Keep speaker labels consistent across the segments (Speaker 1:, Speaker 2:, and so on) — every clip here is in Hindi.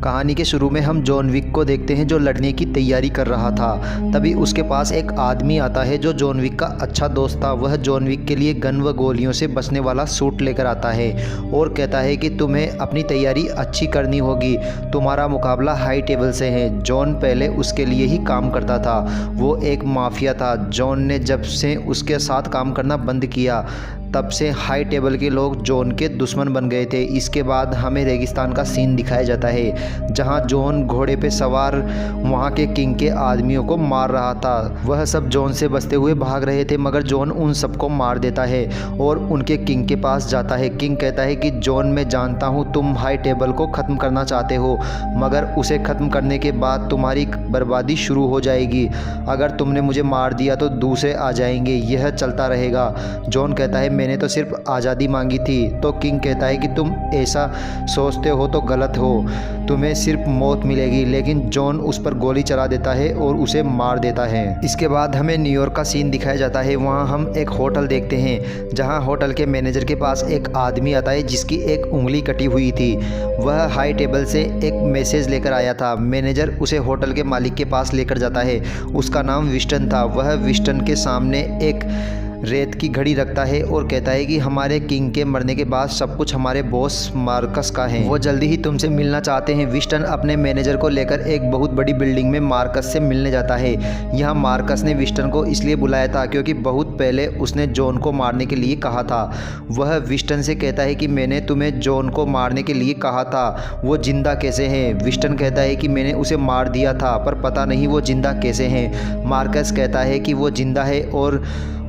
Speaker 1: कहानी के शुरू में हम जॉन विक को देखते हैं जो लड़ने की तैयारी कर रहा था। तभी उसके पास एक आदमी आता है जो जॉन विक का अच्छा दोस्त था। वह जॉन विक के लिए गन व गोलियों से बचने वाला सूट लेकर आता है और कहता है कि तुम्हें अपनी तैयारी अच्छी करनी होगी, तुम्हारा मुकाबला हाई टेबल से है। जॉन पहले उसके लिए ही काम करता था, वो एक माफिया था। जॉन ने जब से उसके साथ काम करना बंद किया तब से हाई टेबल के लोग जॉन के दुश्मन बन गए थे। इसके बाद हमें रेगिस्तान का सीन दिखाया जाता है जहां जॉन घोड़े पे सवार वहां के किंग के आदमियों को मार रहा था। वह सब जॉन से बचते हुए भाग रहे थे मगर जॉन उन सबको मार देता है और उनके किंग के पास जाता है। किंग कहता है कि जॉन, मैं जानता हूँ तुम हाई टेबल को ख़त्म करना चाहते हो मगर उसे ख़त्म करने के बाद तुम्हारी बर्बादी शुरू हो जाएगी। अगर तुमने मुझे मार दिया तो दूसरे आ जाएंगे, यह चलता रहेगा। जॉन कहता है मैंने तो सिर्फ आज़ादी मांगी थी। तो किंग कहता है कि तुम ऐसा सोचते हो तो गलत हो, तुम्हें सिर्फ मौत मिलेगी। लेकिन जॉन उस पर गोली चला देता है और उसे मार देता है। इसके बाद हमें न्यूयॉर्क का सीन दिखाया जाता है। वहाँ हम एक होटल देखते हैं जहाँ होटल के मैनेजर के पास एक आदमी आता है जिसकी एक उंगली कटी हुई थी। वह हाई टेबल से एक मैसेज लेकर आया था। मैनेजर उसे होटल के मालिक के पास लेकर जाता है। उसका नाम विस्टन था। वह विस्टन के सामने एक रेत की घड़ी रखता है और कहता है कि हमारे किंग के मरने के बाद सब कुछ हमारे बॉस मार्कस का है, वो जल्दी ही तुमसे मिलना चाहते हैं। विस्टन अपने मैनेजर को लेकर एक बहुत बड़ी बिल्डिंग में मार्कस से मिलने जाता है। यहाँ मार्कस ने विस्टन को इसलिए बुलाया था क्योंकि बहुत पहले उसने जॉन को मारने के लिए कहा था। वह विस्टन से कहता है कि मैंने तुम्हें जॉन को मारने के लिए कहा था, वो जिंदा कैसे हैं? विस्टन कहता है कि मैंने उसे मार दिया था पर पता नहीं वो जिंदा कैसे हैं। मार्कस कहता है कि वो जिंदा है और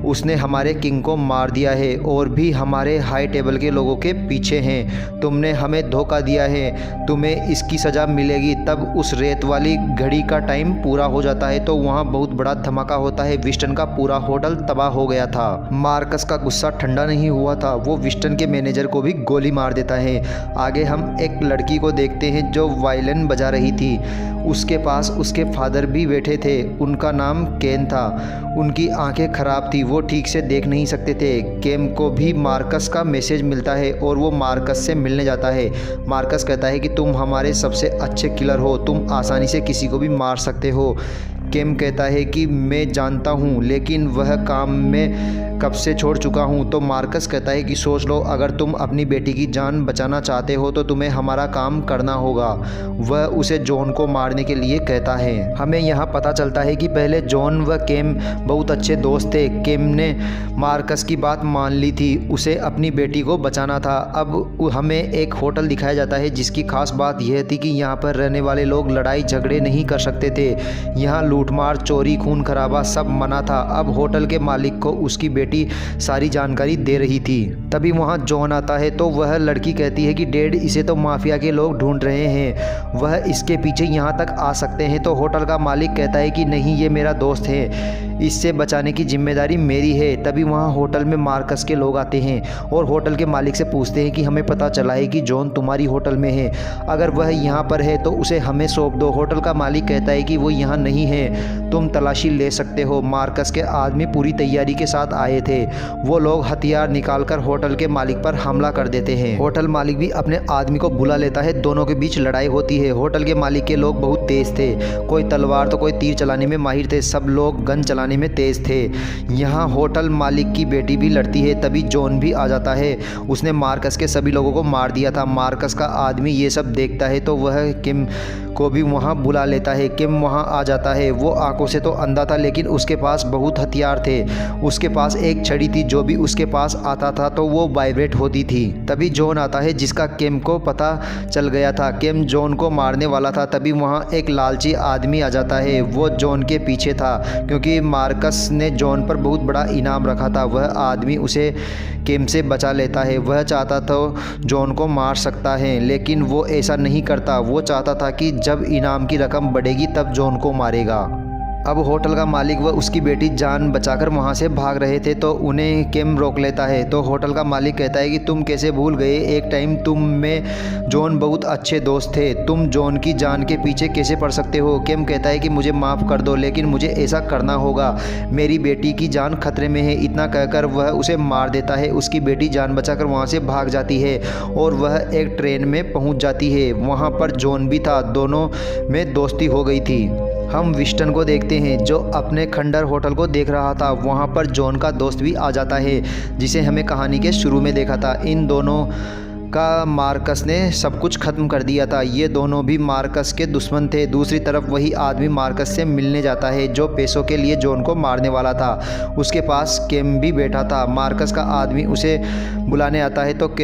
Speaker 1: उसने हमारे किंग को मार दिया है और भी हमारे हाई टेबल के लोगों के पीछे हैं। तुमने हमें धोखा दिया है, तुम्हें इसकी सज़ा मिलेगी। तब उस रेत वाली घड़ी का टाइम पूरा हो जाता है तो वहाँ बहुत बड़ा धमाका होता है। विस्टन का पूरा होटल तबाह हो गया था। मार्कस का गुस्सा ठंडा नहीं हुआ था, वो विस्टन के मैनेजर को भी गोली मार देता है। आगे हम एक लड़की को देखते हैं जो वायलिन बजा रही थी। उसके पास उसके फादर भी बैठे थे, उनका नाम केन था। उनकी आंखें खराब थी, वो ठीक से देख नहीं सकते थे। केम को भी मार्कस का मैसेज मिलता है और वो मार्कस से मिलने जाता है। मार्कस कहता है कि तुम हमारे सबसे अच्छे किलर हो, तुम आसानी से किसी को भी मार सकते हो। केम कहता है कि मैं जानता हूँ लेकिन वह काम मैं कब से छोड़ चुका हूँ। तो मार्कस कहता है कि सोच लो, अगर तुम अपनी बेटी की जान बचाना चाहते हो तो तुम्हें हमारा काम करना होगा। वह उसे जॉन को मारने के लिए कहता है। हमें यहाँ पता चलता है कि पहले जॉन व केम बहुत अच्छे दोस्त थे। केम ने मार्कस की बात मान ली थी, उसे अपनी बेटी को बचाना था। अब हमें एक होटल दिखाया जाता है जिसकी खास बात यह थी कि यहाँ पर रहने वाले लोग लड़ाई झगड़े नहीं कर सकते थे। यहाँ लूटमार, चोरी, खून खराबा सब मना था। अब होटल के मालिक को उसकी बेटी सारी जानकारी दे रही थी। तभी वहाँ जॉन आता है तो वह लड़की कहती है कि डैड, इसे तो माफिया के लोग ढूंढ रहे हैं, वह इसके पीछे यहाँ तक आ सकते हैं। तो होटल का मालिक कहता है कि नहीं, ये मेरा दोस्त है, इससे बचाने की जिम्मेदारी मेरी है। तभी वहाँ होटल में मार्कस के लोग आते हैं और होटल के मालिक से पूछते हैं कि हमें पता चला है कि जॉन तुम्हारी होटल में है, अगर वह यहाँ पर है तो उसे हमें सौंप दो। होटल का मालिक कहता है कि वो यहाँ नहीं है, तुम तलाशी ले सकते हो। मार्कस के आदमी पूरी तैयारी के साथ आए थे। वो लोग हथियार निकालकर होटल के मालिक पर हमला कर देते हैं। होटल मालिक भी अपने आदमी को बुला लेता है। दोनों के बीच लड़ाई होती है। होटल के मालिक के लोग बहुत तेज थे, कोई तलवार तो कोई तीर चलाने में माहिर थे, सब लोग गन चलाने में तेज थे। यहाँ होटल मालिक की बेटी भी लड़ती है। तभी जॉन भी आ जाता है, उसने मार्कस के सभी लोगों को मार दिया था। मार्कस का आदमी ये सब देखता है तो वह किम को भी वहाँ बुला लेता है। किम वहाँ आ जाता है। वो आंखों से तो अंधा था लेकिन उसके पास बहुत हथियार थे। उसके पास एक छड़ी थी, जो भी उसके पास आता था तो वो वाइब्रेट होती थी। तभी जॉन आता है जिसका केम को पता चल गया था। केम जॉन को मारने वाला था। तभी वहाँ एक लालची आदमी आ जाता है। वो जॉन के पीछे था क्योंकि मार्कस ने जॉन पर बहुत बड़ा इनाम रखा था। वह आदमी उसे केम से बचा लेता है। वह चाहता तो जॉन को मार सकता है लेकिन वो ऐसा नहीं करता। वो चाहता था कि जब इनाम की रकम बढ़ेगी तब जॉन को मारेगा। अब होटल का मालिक व उसकी बेटी जान बचाकर वहाँ से भाग रहे थे तो उन्हें किम रोक लेता है। तो होटल का मालिक कहता है कि तुम कैसे भूल गए, एक टाइम तुम में जॉन बहुत अच्छे दोस्त थे, तुम जॉन की जान के पीछे कैसे पड़ सकते हो। किम कहता है कि मुझे माफ़ कर दो, लेकिन मुझे ऐसा करना होगा, मेरी बेटी की जान खतरे में है। इतना कहकर वह उसे मार देता है। उसकी बेटी जान बचाकर वहाँ से भाग जाती है और वह एक ट्रेन में पहुँच जाती है। वहाँ पर जॉन भी था, दोनों में दोस्ती हो गई थी। हम विस्टन को देखते हैं जो अपने खंडर होटल को देख रहा था। वहाँ पर जॉन का दोस्त भी आ जाता है जिसे हमें कहानी के शुरू में देखा था। इन दोनों का मार्कस ने सब कुछ ख़त्म कर दिया था। ये दोनों भी मार्कस के दुश्मन थे। दूसरी तरफ वही आदमी मार्कस से मिलने जाता है जो पैसों के लिए जॉन को मारने वाला था। उसके पास किम भी बैठा था। मार्कस का आदमी उसे बुलाने आता है तो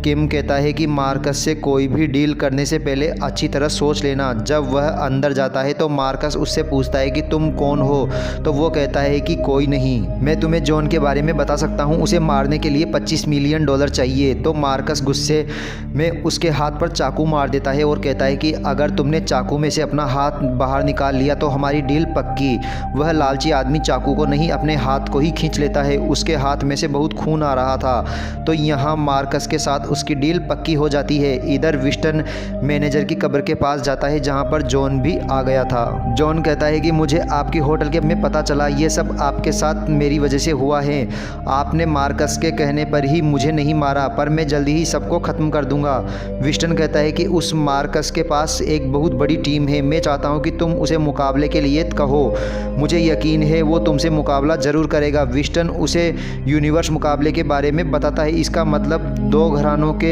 Speaker 1: किम कहता है कि मार्कस से कोई भी डील करने से पहले अच्छी तरह सोच लेना। जब वह अंदर जाता है तो मार्कस उससे पूछता है कि तुम कौन हो, तो वो कहता है कि कोई नहीं, मैं तुम्हें जॉन के बारे में बता सकता हूँ, उसे मारने के लिए $25 मिलियन चाहिए। तो मार्कस गुस्से में उसके हाथ पर चाकू मार देता है और कहता है कि अगर तुमने चाकू में से अपना हाथ बाहर निकाल लिया तो हमारी डील पक्की। वह लालची आदमी चाकू को नहीं अपने हाथ को ही खींच लेता है। उसके हाथ में से बहुत खून आ रहा था। तो यहाँ मार्कस के साथ उसकी डील पक्की हो जाती है। इधर विस्टन मैनेजर की कब्र के पास जाता है जहां पर जॉन भी आ गया था। जॉन कहता है कि मुझे आपकी होटल के में पता चला, ये सब आपके साथ मेरी वजह से हुआ है। आपने मार्कस के कहने पर ही मुझे नहीं मारा, पर मैं जल्दी ही सबको ख़त्म कर दूंगा। विस्टन कहता है कि उस मार्कस के पास एक बहुत बड़ी टीम है, मैं चाहता हूँ कि तुम उसे मुकाबले के लिए कहो, मुझे यकीन है वो तुमसे मुकाबला ज़रूर करेगा। विस्टन उसे यूनिवर्स मुकाबले के बारे में बताता है। इसका मतलब दो घरानों के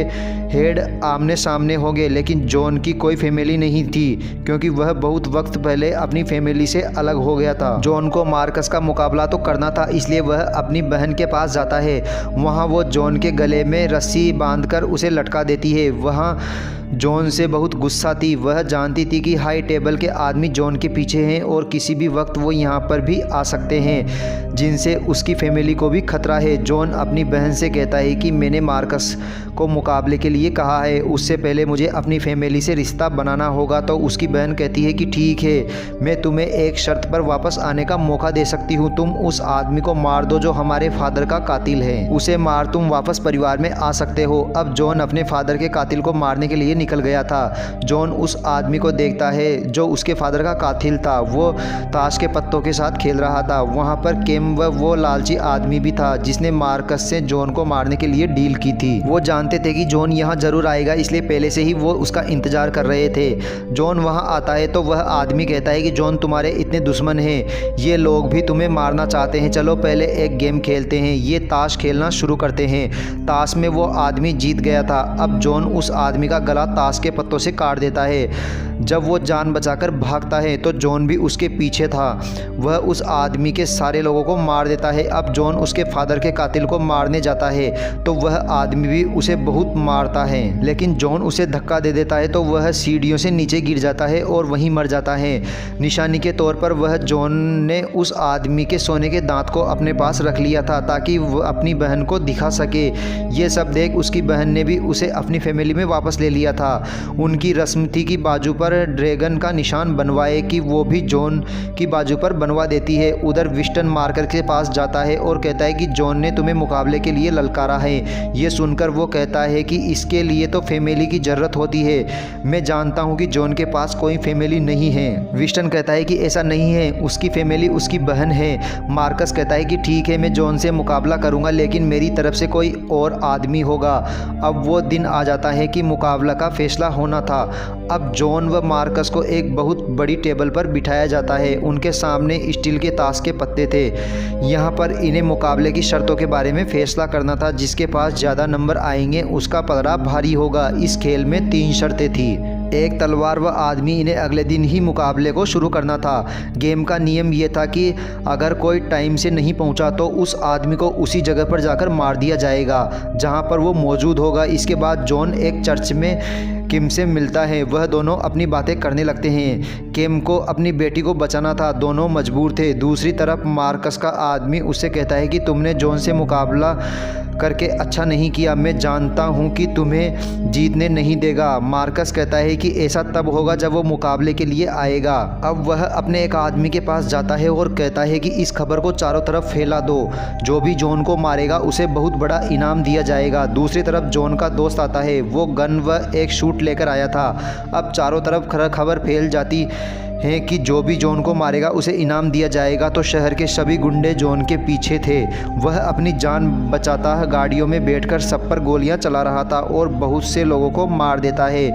Speaker 1: हेड आमने सामने हो गए, लेकिन जॉन की कोई फैमिली नहीं थी क्योंकि वह बहुत वक्त पहले अपनी फैमिली से अलग हो गया था। जॉन को मार्कस का मुकाबला तो करना था, इसलिए वह अपनी बहन के पास जाता है। वहाँ वो जॉन के गले में रस्सी बांधकर उसे लटका देती है। वहाँ जॉन से बहुत गुस्सा थी। वह जानती थी कि हाई टेबल के आदमी जॉन के पीछे हैं और किसी भी वक्त वो यहाँ पर भी आ सकते हैं, जिनसे उसकी फैमिली को भी खतरा है। जॉन अपनी बहन से कहता है कि मैंने मार्कस को मुकाबले के लिए कहा है, उससे पहले मुझे अपनी फैमिली से रिश्ता बनाना होगा। तो उसकी बहन कहती है कि ठीक है, मैं तुम्हें एक शर्त पर वापस आने का मौका दे सकती हूँ, तुम उस आदमी को मार दो जो हमारे फादर का कातिल है, उसे मार तुम वापस परिवार में आ सकते हो। अब जॉन अपने फादर के कातिल को मारने के लिए निकल गया था। जॉन उस आदमी को देखता है जो उसके फादर का कातिल था। वो ताश के पत्तों के साथ खेल रहा था। वहाँ पर किम व वो लालची आदमी भी था जिसने मार्कस से जॉन को मारने के लिए डील की थी। वो जानते थे कि जॉन यहाँ जरूर आएगा, इसलिए पहले से ही वो उसका इंतजार कर रहे थे। जॉन वहाँ आता है तो वह आदमी कहता है कि जॉन तुम्हारे इतने दुश्मन हैं, ये लोग भी तुम्हें मारना चाहते हैं, चलो पहले एक गेम खेलते हैं। ये ताश खेलना शुरू करते हैं। ताश में वो आदमी जीत गया था। अब जॉन उस आदमी का गला ताश के पत्तों से काट देता है। जब वो जान बचाकर भागता है तो जॉन भी उसके पीछे था। वह उस आदमी के सारे लोगों को मार देता है। अब जॉन उसके फादर के कातिल को मारने जाता है तो वह आदमी भी उसे बहुत मारता है, लेकिन जॉन उसे धक्का दे देता है तो वह सीढ़ियों से नीचे गिर जाता है और वहीं मर जाता है। निशानी के तौर पर वह जॉन ने उस आदमी के सोने के दांत को अपने पास रख लिया था ताकि वह अपनी बहन को दिखा सके। ये सब देख उसकी बहन ने भी उसे अपनी फैमिली में वापस ले लिया था। उनकी रस्म थी कि बाजू पर ड्रैगन का निशान बनवाए कि वो भी जॉन की बाजू पर बनवा देती है। उधर विस्टन मार्कर के पास जाता है और कहता है कि जॉन ने तुम्हें मुकाबले के लिए ललकारा है। ये सुनकर वो कहता है कि इसके लिए तो फैमिली की ज़रूरत होती है, मैं जानता हूँ कि जॉन के पास कोई फैमिली नहीं है। विस्टन कहता है कि ऐसा नहीं है, उसकी फैमिली उसकी बहन है। मार्कस कहता है कि ठीक है, मैं जॉन से मुकाबला करूँगा, लेकिन मेरी तरफ से कोई और आदमी होगा। अब वो दिन आ जाता है कि मुकाबला का फैसला होना था। अब जॉन व मार्कस को एक बहुत बड़ी टेबल पर बिठाया जाता है। उनके सामने स्टील के ताश के पत्ते थे। यहाँ पर इन्हें मुकाबले की शर्तों के बारे में फैसला करना था। जिसके पास ज़्यादा नंबर आएंगे उसका पलड़ा भारी होगा। इस खेल में 3 शर्तें थी। एक तलवार व आदमी। इन्हें अगले दिन ही मुकाबले को शुरू करना था। गेम का नियम ये था कि अगर कोई टाइम से नहीं पहुंचा तो उस आदमी को उसी जगह पर जाकर मार दिया जाएगा जहां पर वो मौजूद होगा। इसके बाद जॉन एक चर्च में किम से मिलता है। वह दोनों अपनी बातें करने लगते हैं। किम को अपनी बेटी को बचाना था, दोनों मजबूर थे। दूसरी तरफ मार्कस का आदमी उससे कहता है कि तुमने जॉन से मुकाबला करके अच्छा नहीं किया, मैं जानता हूं कि तुम्हें जीतने नहीं देगा। मार्कस कहता है कि ऐसा तब होगा जब वो मुकाबले के लिए आएगा। अब वह अपने एक आदमी के पास जाता है और कहता है कि इस खबर को चारों तरफ फैला दो, जो भी जॉन को मारेगा उसे बहुत बड़ा इनाम दिया जाएगा। दूसरी तरफ जॉन का दोस्त आता है, वो गन व एक शूट लेकर आया था। अब चारों तरफ खबर फैल जाती है कि जो भी जॉन को मारेगा उसे इनाम दिया जाएगा। तो शहर के सभी गुंडे जॉन के पीछे थे। वह अपनी जान बचाता गाड़ियों में बैठकर सब पर गोलियां चला रहा था और बहुत से लोगों को मार देता है।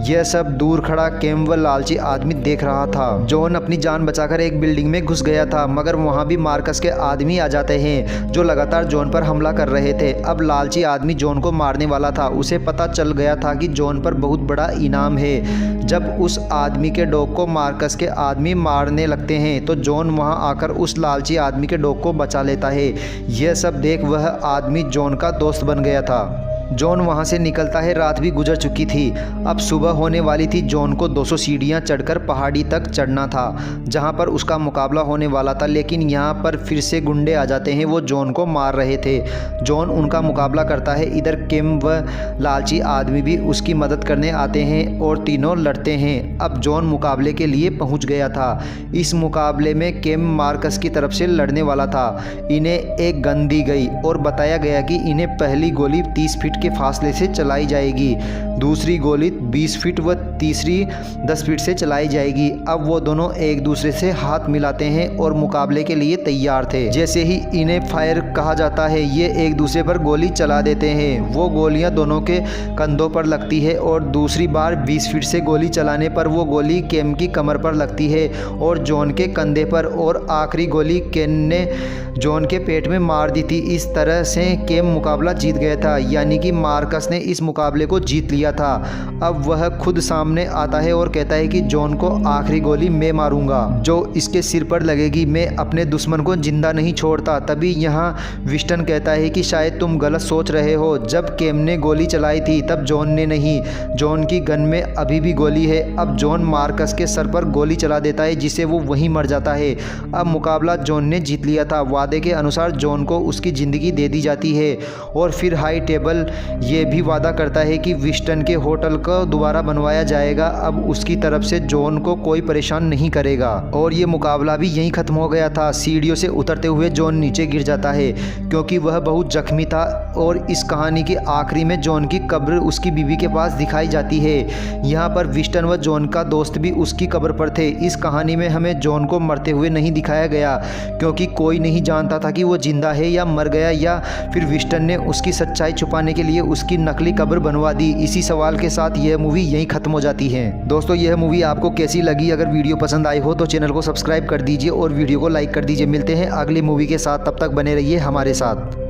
Speaker 1: यह सब दूर खड़ा किम व लालची आदमी देख रहा था। जॉन अपनी जान बचाकर एक बिल्डिंग में घुस गया था, मगर वहां भी मार्कस के आदमी आ जाते हैं जो लगातार जॉन पर हमला कर रहे थे। अब लालची आदमी जॉन को मारने वाला था। उसे पता चल गया था कि जॉन पर बहुत बड़ा इनाम है। जब उस आदमी के डॉग को मार्कस के आदमी मारने लगते हैं तो जॉन वहां आकर उस लालची आदमी के डॉग को बचा लेता है। यह सब देख वह आदमी जॉन का दोस्त बन गया था। जॉन वहां से निकलता है। रात भी गुजर चुकी थी, अब सुबह होने वाली थी। जॉन को 200 सीढ़ियां चढ़कर पहाड़ी तक चढ़ना था जहां पर उसका मुकाबला होने वाला था, लेकिन यहां पर फिर से गुंडे आ जाते हैं। वो जॉन को मार रहे थे। जॉन उनका मुकाबला करता है। इधर किम व लालची आदमी भी उसकी मदद करने आते हैं और तीनों लड़ते हैं। अब जॉन मुकाबले के लिए पहुंच गया था। इस मुकाबले में किम मार्कस की तरफ से लड़ने वाला था। इन्हें एक गन दी गई और बताया गया कि इन्हें पहली गोली 30 फीट के फासले से चलाई जाएगी, दूसरी गोली 20 फीट व तीसरी 10 फीट से चलाई जाएगी। अब वो दोनों एक दूसरे से हाथ मिलाते हैं और मुकाबले के लिए तैयार थे। जैसे ही इन्हें फायर कहा जाता है, ये एक दूसरे पर गोली चला देते हैं। वो गोलियां दोनों के कंधों पर लगती है और दूसरी बार 20 फीट से गोली चलाने पर वो गोली केम की कमर पर लगती है और जॉन के कंधे पर, और आखिरी गोली केन ने जॉन के पेट में मार दी थी। इस तरह से केम मुकाबला जीत गया था, यानी कि मार्कस ने इस मुकाबले को जीत लिया था। अब वह खुद सामने आता है और कहता है कि जॉन को आखिरी गोली मैं मारूंगा, जो इसके सिर पर लगेगी। मैं अपने दुश्मन को जिंदा नहीं छोड़ता। तभी यहाँ विस्टन कहता है कि शायद तुम गलत सोच रहे हो। जब केम ने गोली चलाई थी तब जॉन ने नहीं। जॉन की गन में अभी भी गोली है। अब जॉन मार्कस के सर पर गोली चला देता है, जिससे वो वहीं मर जाता है। अब मुकाबला जॉन ने जीत लिया था। वादे के अनुसार जॉन को उसकी ज़िंदगी दे दी जाती है और फिर हाई टेबल ये भी वादा करता है कि विस्टन के होटल को दोबारा बनवाया जाएगा। अब उसकी तरफ से जॉन को कोई परेशान नहीं करेगा। और ये मुकाबला भी यहीं ख़त्म हो गया था। सीढ़ियों से उतरते हुए जॉन नीचे गिर जाता है क्योंकि वह बहुत जख्मी था। और इस कहानी के आखिरी में जॉन की कब्र उसकी बीवी के पास दिखाई जाती है। यहाँ पर विस्टन व जॉन का दोस्त भी उसकी कब्र पर थे। इस कहानी में हमें जॉन को मरते हुए नहीं दिखाया गया क्योंकि कोई नहीं जानता था कि वो जिंदा है या मर गया, या फिर विस्टन ने उसकी सच्चाई छुपाने के लिए उसकी नकली कब्र बनवा दी। इसी सवाल के साथ यह मूवी यहीं खत्म हो जाती है। दोस्तों, यह मूवी आपको कैसी लगी? अगर वीडियो पसंद आई हो तो चैनल को सब्सक्राइब कर दीजिए और वीडियो को लाइक कर दीजिए। मिलते हैं अगली मूवी के साथ, तब तक बने रहिए हमारे साथ।